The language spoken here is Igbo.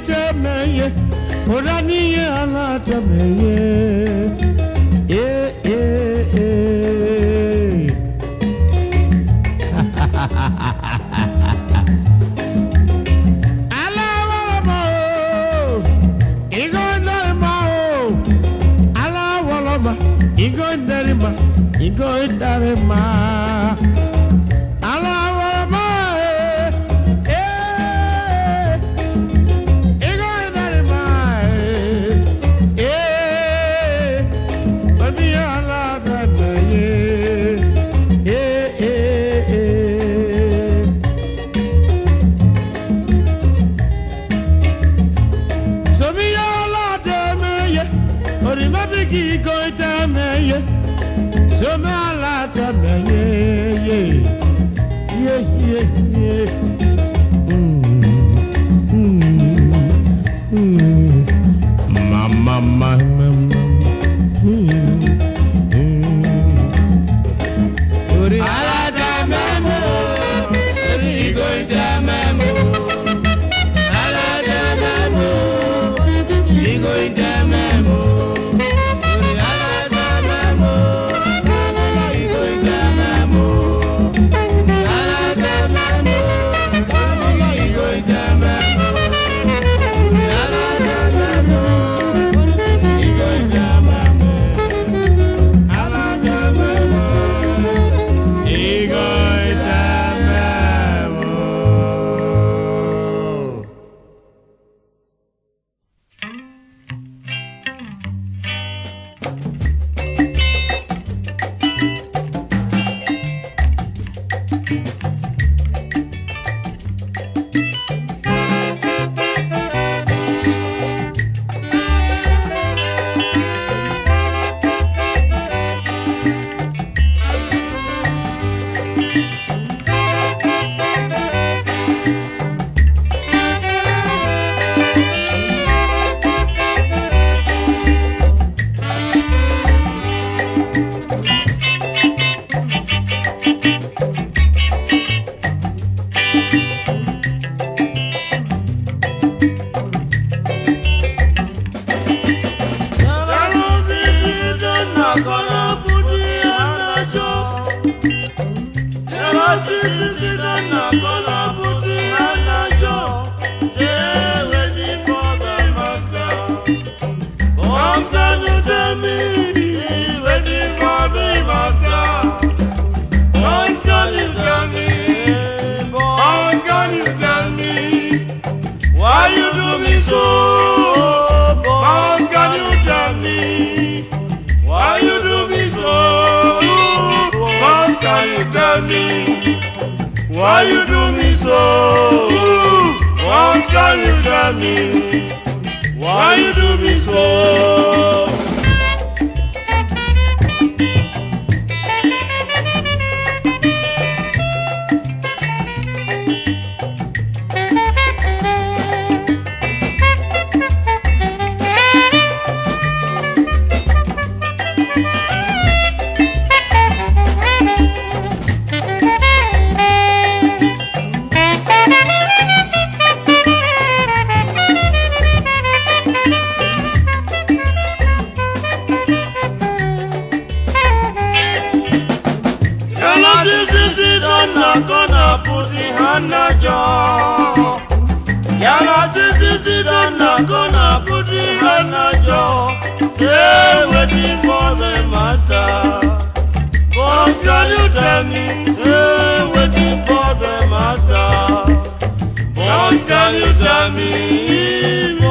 Temen, Orani ala Temen, Sisi don't knock on a booty and a jaw. Say waiting for the master. What can you tell me? Waiting for the master. What can you tell me? What can you tell me? Why you do me so? What can you tell me? Why you do me so? What can you tell me? Why you do me so? What can you tell me? Why you do me so? Sisi don't knock on a booty and a jaw. Yana Sisi don't knock on a booty and a jaw. Say waiting for the master. What can you tell me? Hey, waiting for the master. What can you tell me?